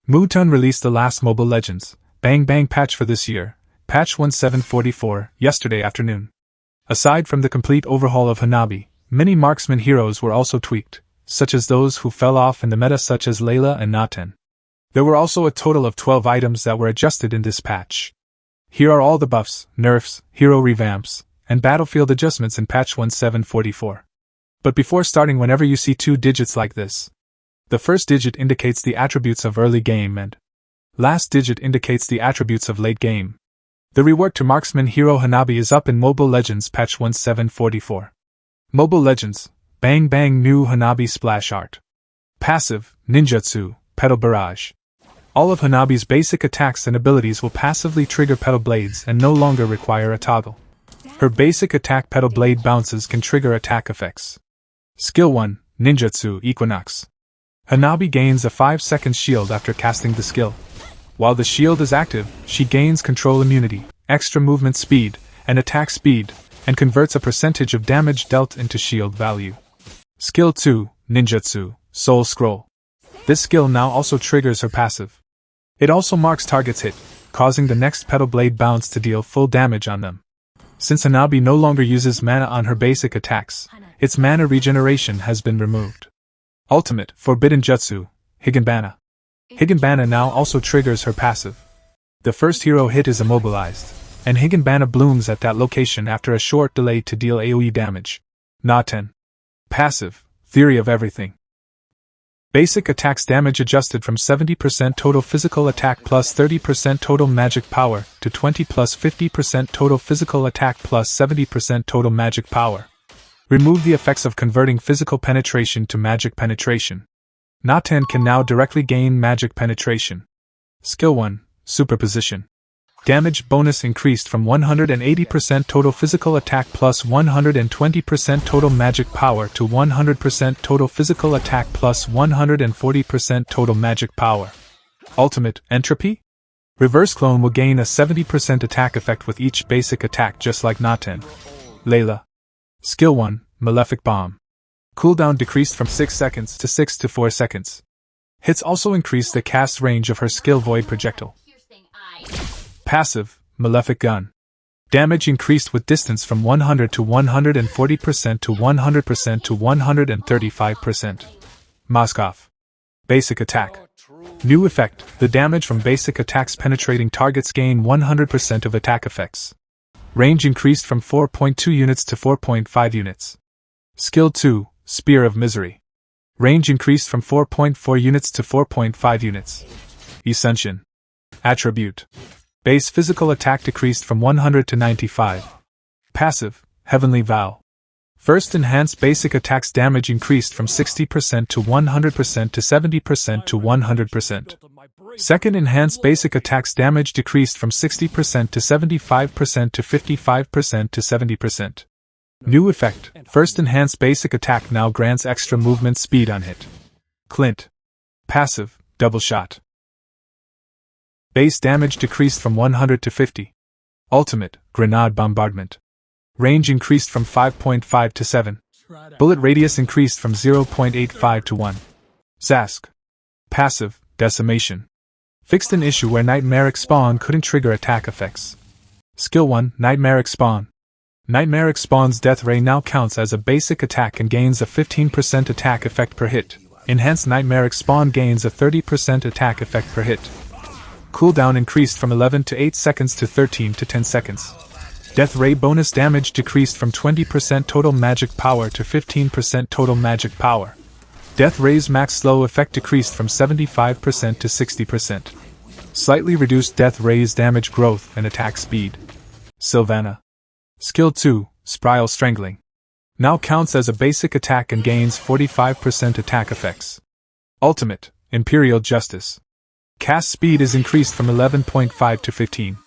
Moontoon released the last Mobile Legends Bang Bang patch for this year, patch 1744, yesterday afternoon. Aside from the complete overhaul of Hanabi, many marksman heroes were also tweaked, such as those who fell off in the meta such as Layla and Naten. There were also a total of 12 items that were adjusted in this patch. Here are all the buffs, nerfs, hero revamps, and battlefield adjustments in patch 1744. But before starting, whenever you see two digits like this, the first digit indicates the attributes of early game and last digit indicates the attributes of late game. The rework to marksman hero Hanabi is up in Mobile Legends patch 1744. Mobile Legends Bang Bang new Hanabi splash art. Passive, ninjutsu, petal barrage. All of Hanabi's basic attacks and abilities will passively trigger petal blades and no longer require a toggle. Her basic attack petal blade bounces can trigger attack effects. Skill 1, Ninjutsu Equinox. Hanabi gains a 5-second shield after casting the skill. While the shield is active, she gains control immunity, extra movement speed, and attack speed, and converts a percentage of damage dealt into shield value. Skill 2, Ninjutsu Soul Scroll. This skill now also triggers her passive. It also marks targets hit, causing the next petal blade bounce to deal full damage on them. Since Hanabi no longer uses mana on her basic attacks, its mana regeneration has been removed. Ultimate Forbidden Jutsu Higanbana. Higanbana now also triggers her passive. The first hero hit is immobilized, and Higanbana blooms at that location after a short delay to deal AoE damage. Naten. Passive Theory of Everything. Basic attacks damage adjusted from 70% total physical attack plus 30% total magic power to 20 plus 50% total physical attack plus 70% total magic power. Remove the effects of converting physical penetration to magic penetration. Naten can now directly gain magic penetration. Skill 1, Superposition. Damage bonus increased from 180% total physical attack plus 120% total magic power to 100% total physical attack plus 140% total magic power. Ultimate Entropy. Reverse Clone will gain a 70% attack effect with each basic attack just like Naten. Layla. Skill 1, Malefic Bomb. Cooldown decreased from 6 seconds to 6 to 4 seconds. Hits also increased the cast range of her skill Void Projectile. Passive, Malefic Gun. Damage increased with distance from 100 to 140% to 100% to 135%. Moskov. Basic Attack. New effect, the damage from basic attacks penetrating targets gain 100% of attack effects. Range increased from 4.2 units to 4.5 units. Skill 2, Spear of Misery. Range increased from 4.4 units to 4.5 units. Ascension. Attribute. Base physical attack decreased from 100 to 95. Passive, Heavenly Vow. First enhanced basic attacks damage increased from 60% to 100% to 70% to 100%. Second enhanced basic attacks damage decreased from 60% to 75% to 55% to 70%. New effect, first enhanced basic attack now grants extra movement speed on hit. Clint. Passive, Double Shot. Base damage decreased from 100 to 50. Ultimate, Grenade Bombardment. Range increased from 5.5 to 7. Bullet radius increased from 0.85 to 1. Zask. Passive, Decimation. Fixed an issue where Nightmaric Spawn couldn't trigger attack effects. Skill 1, Nightmaric Spawn. Nightmaric Spawn's Death Ray now counts as a basic attack and gains a 15% attack effect per hit. Enhanced Nightmaric Spawn gains a 30% attack effect per hit. Cooldown increased from 11 to 8 seconds to 13 to 10 seconds. Death Ray bonus damage decreased from 20% total magic power to 15% total magic power. Death Ray's max slow effect decreased from 75% to 60%. Slightly reduced Death Ray's damage growth and attack speed. Sylvana. Skill 2, Spiral Strangling. Now counts as a basic attack and gains 45% attack effects. Ultimate, Imperial Justice. Cast speed is increased from 11.5 to 15.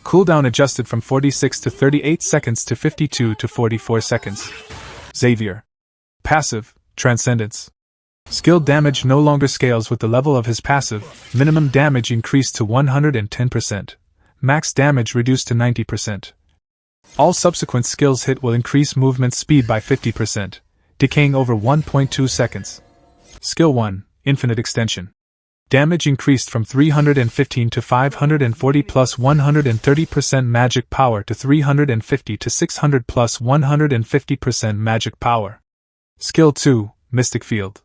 Cooldown adjusted from 46 to 38 seconds to 52 to 44 seconds. Xavier. Passive, Transcendence. Skill damage no longer scales with the level of his passive, minimum damage increased to 110%. Max damage reduced to 90%. All subsequent skills hit will increase movement speed by 50%, decaying over 1.2 seconds. Skill 1, Infinite Extension. Damage increased from 315 to 540 plus 130% magic power to 350 to 600 plus 150% magic power. Skill 2, Mystic Field.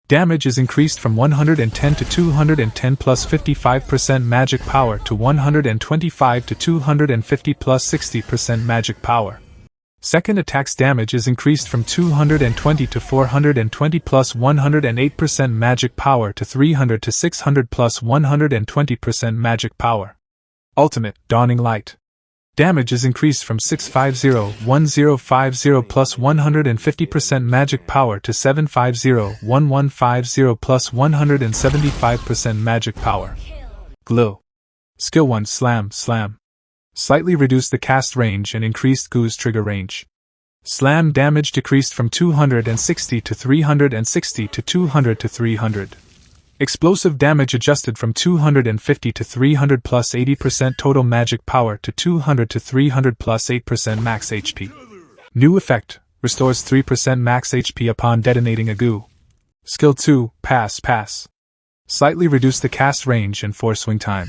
Damage is increased from 110 to 210 plus 55% magic power to 125 to 250 plus 60% magic power. Second attack's damage is increased from 220 to 420 plus 108% magic power to 300 to 600 plus 120% magic power. Ultimate, Dawning Light. Damage is increased from 650-1050 plus 150% magic power to 750-1150 plus 175% magic power. Glow. Skill 1 Slam, Slam. Slightly reduced the cast range and increased Goo's trigger range. Slam damage decreased from 260 to 360 to 200 to 300. Explosive damage adjusted from 250 to 300 plus 80% total magic power to 200 to 300 plus 8% max HP. New effect, restores 3% max HP upon detonating a goo. Skill 2, Pass, Pass. Slightly reduced the cast range and force swing time.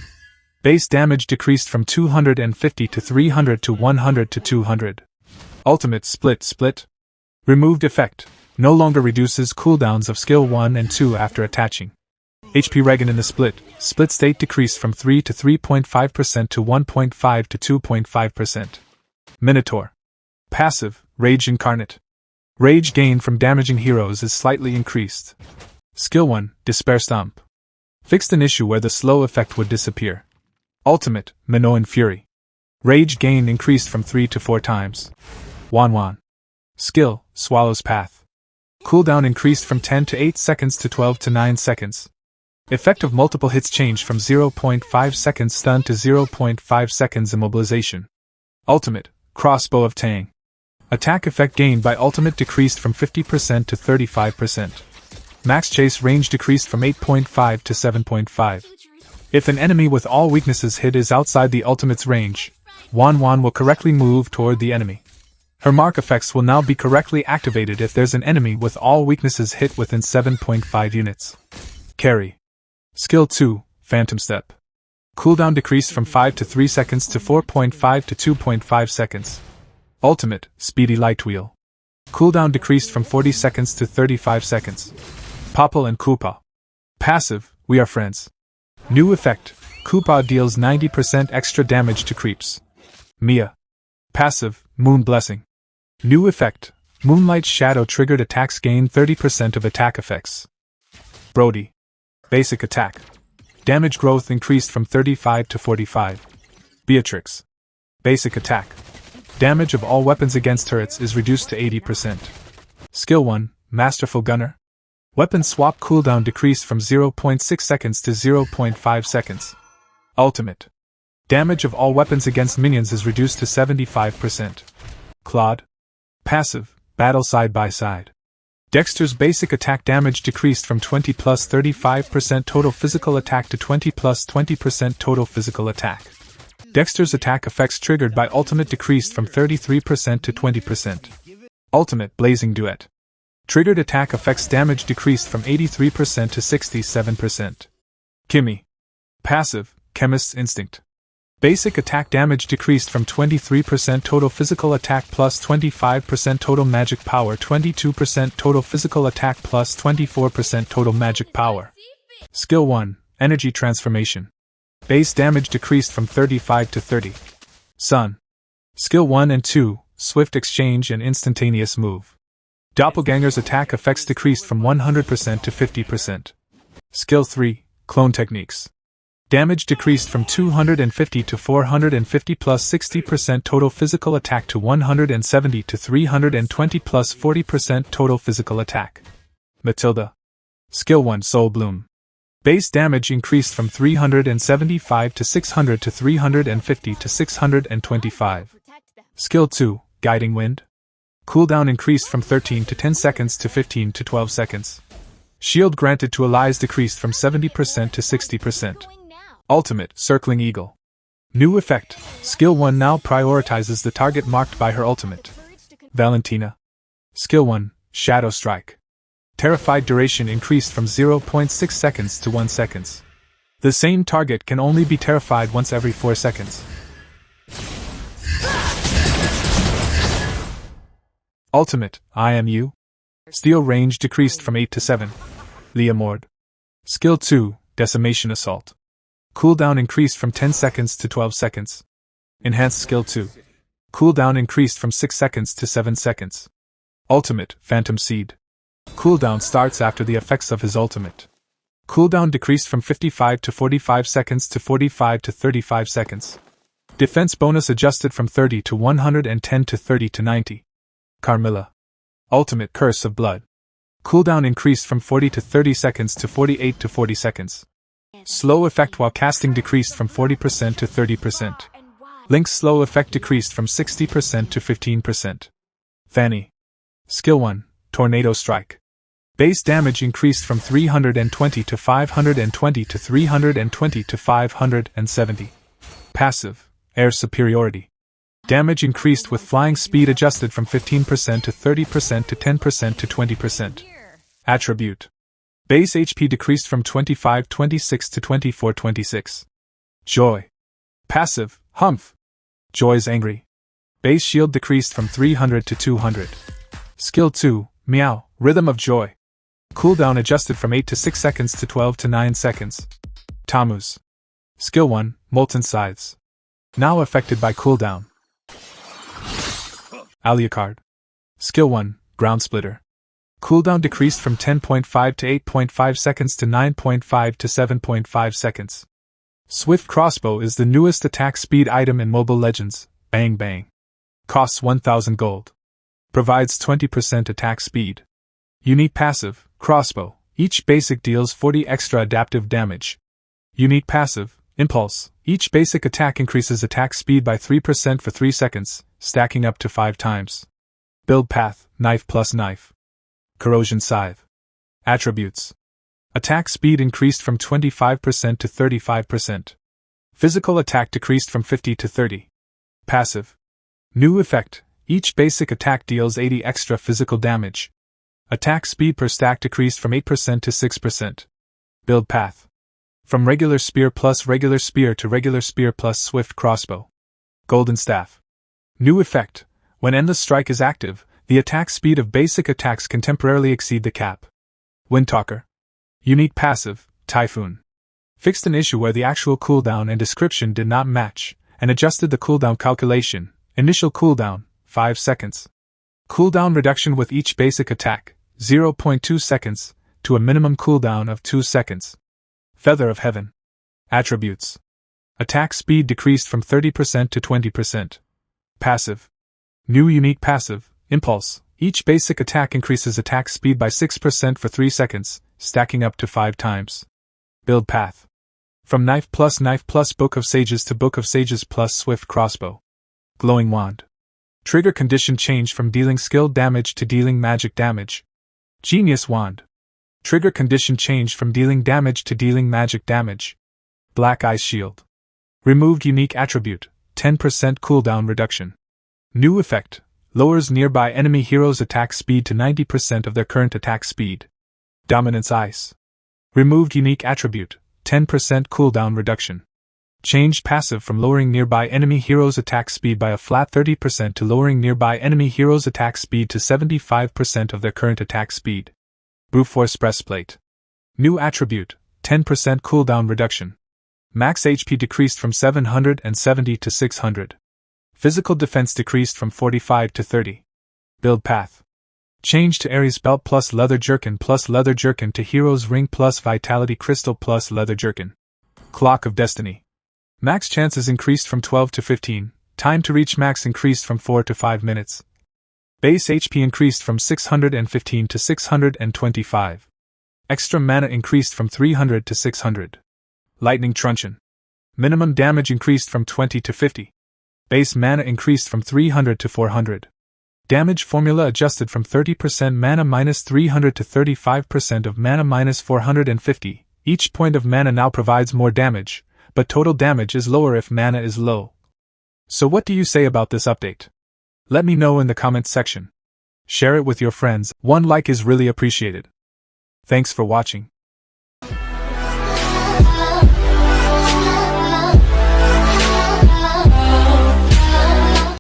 Base damage decreased from 250 to 300 to 100 to 200. Ultimate, Split, Split. Removed effect, no longer reduces cooldowns of skill 1 and 2 after attaching. HP regen in the split state decreased from 3 to 3.5% to 1.5 to 2.5%. Minotaur. Passive, Rage Incarnate. Rage gain from damaging heroes is slightly increased. Skill 1, Despair Stomp. Fixed an issue where the slow effect would disappear. Ultimate, Minoan Fury. Rage gain increased from 3 to 4 times. Wanwan. Skill, Swallow's Path. Cooldown increased from 10 to 8 seconds to 12 to 9 seconds. Effect of multiple hits changed from 0.5 seconds stun to 0.5 seconds immobilization. Ultimate, Crossbow of Tang. Attack effect gained by ultimate decreased from 50% to 35%. Max chase range decreased from 8.5 to 7.5. If an enemy with all weaknesses hit is outside the ultimate's range, Wanwan will correctly move toward the enemy. Her mark effects will now be correctly activated if there's an enemy with all weaknesses hit within 7.5 units. Carry. Skill 2, Phantom Step. Cooldown decreased from 5 to 3 seconds to 4.5 to 2.5 seconds. Ultimate, Speedy Light Wheel. Cooldown decreased from 40 seconds to 35 seconds. Popple and Koopa. Passive, We Are Friends. New effect, Koopa deals 90% extra damage to creeps. Mia. Passive, Moon Blessing. New effect, Moonlight's Shadow triggered attacks gain 30% of attack effects. Brody. Basic attack. Damage growth increased from 35 to 45. Beatrix. Basic attack. Damage of all weapons against turrets is reduced to 80%. Skill 1, Masterful Gunner. Weapon swap cooldown decreased from 0.6 seconds to 0.5 seconds. Ultimate. Damage of all weapons against minions is reduced to 75%. Claude. Passive, Battle Side by Side. Dexter's basic attack damage decreased from 20 plus 35% total physical attack to 20 plus 20% total physical attack. Dexter's attack effects triggered by ultimate decreased from 33% to 20%. Ultimate, Blazing Duet. Triggered attack effects damage decreased from 83% to 67%. Kimmy. Passive, Chemist's Instinct. Basic attack damage decreased from 23% total physical attack plus 25% total magic power, 22% total physical attack plus 24% total magic power. Skill 1, Energy Transformation. Base damage decreased from 35 to 30. Sun. Skill 1 and 2, Swift Exchange and Instantaneous Move. Doppelganger's attack effects decreased from 100% to 50%. Skill 3, Clone Techniques. Damage decreased from 250 to 450 plus 60% total physical attack to 170 to 320 plus 40% total physical attack. Matilda. Skill 1 Soul Bloom. Base damage increased from 375 to 600 to 350 to 625. Skill 2 Guiding Wind. Cooldown increased from 13 to 10 seconds to 15 to 12 seconds. Shield granted to allies decreased from 70% to 60%. Ultimate, Circling Eagle. New effect, Skill 1 now prioritizes the target marked by her ultimate. Valentina. Skill 1, Shadow Strike. Terrified duration increased from 0.6 seconds to 1 second. The same target can only be terrified once every 4 seconds. Ultimate, IMU. Steel range decreased from 8 to 7. Leomord. Skill 2, Decimation Assault. Cooldown increased from 10 seconds to 12 seconds. Enhanced Skill 2. Cooldown increased from 6 seconds to 7 seconds. Ultimate, Phantom Seed. Cooldown starts after the effects of his ultimate. Cooldown decreased from 55 to 45 seconds to 45 to 35 seconds. Defense bonus adjusted from 30 to 110 to 30 to 90. Carmilla. Ultimate Curse of Blood. Cooldown increased from 40 to 30 seconds to 48 to 40 seconds. Slow effect while casting decreased from 40% to 30%. Link's slow effect decreased from 60% to 15%. Fanny. Skill 1, Tornado Strike. Base damage increased from 320 to 520 to 320 to 570. Passive, Air Superiority. Damage increased with flying speed adjusted from 15% to 30% to 10% to 20%. Attribute. Base HP decreased from 2526 to 2426. Joy. Passive, Humph. Joy's Angry. Base shield decreased from 300 to 200. Skill 2, Meow, Rhythm of Joy. Cooldown adjusted from 8 to 6 seconds to 12 to 9 seconds. Tammuz. Skill 1, Molten Scythes. Now affected by cooldown. Alucard. Skill 1, Ground Splitter. Cooldown decreased from 10.5 to 8.5 seconds to 9.5 to 7.5 seconds. Swift Crossbow is the newest attack speed item in Mobile Legends, Bang Bang. Costs 1000 gold. Provides 20% attack speed. Unique passive, Crossbow. Each basic deals 40 extra adaptive damage. Unique passive, Impulse. Each basic attack increases attack speed by 3% for 3 seconds, stacking up to 5 times. Build path, Knife plus Knife. Corrosion Scythe. Attributes. Attack speed increased from 25% to 35%. Physical attack decreased from 50 to 30. Passive. New effect. Each basic attack deals 80 extra physical damage. Attack speed per stack decreased from 8% to 6%. Build path. From regular spear plus regular spear to regular spear plus swift crossbow. Golden Staff. New effect. When Endless Strike is active, the attack speed of basic attacks can temporarily exceed the cap. Windtalker. Unique passive, Typhoon. Fixed an issue where the actual cooldown and description did not match, and adjusted the cooldown calculation. Initial cooldown, 5 seconds. Cooldown reduction with each basic attack, 0.2 seconds, to a minimum cooldown of 2 seconds. Feather of Heaven. Attributes. Attack speed decreased from 30% to 20%. Passive. New unique passive, Impulse. Each basic attack increases attack speed by 6% for 3 seconds, stacking up to 5 times. Build path. From Knife plus Book of Sages to Book of Sages plus Swift Crossbow. Glowing Wand. Trigger condition changed from dealing skill damage to dealing magic damage. Genius Wand. Trigger condition changed from dealing damage to dealing magic damage. Black Ice Shield. Removed unique attribute, 10% cooldown reduction. New effect. Lowers nearby enemy heroes' attack speed to 90% of their current attack speed. Dominance Ice. Removed unique attribute, 10% cooldown reduction. Changed passive from lowering nearby enemy heroes' attack speed by a flat 30% to lowering nearby enemy heroes' attack speed to 75% of their current attack speed. Brute Force Breastplate. New attribute, 10% cooldown reduction. Max HP decreased from 770 to 600. Physical defense decreased from 45 to 30. Build path. Change to Ares Belt plus Leather Jerkin to Hero's Ring plus Vitality Crystal plus Leather Jerkin. Clock of Destiny. Max chances increased from 12 to 15. Time to reach max increased from 4 to 5 minutes. Base HP increased from 615 to 625. Extra mana increased from 300 to 600. Lightning Truncheon. Minimum damage increased from 20 to 50. Base mana increased from 300 to 400. Damage formula adjusted from 30% mana minus 300 to 35% of mana minus 450. Each point of mana now provides more damage, but total damage is lower if mana is low. So what do you say about this update? Let me know in the comments section. Share it with your friends. One like is really appreciated. Thanks for watching.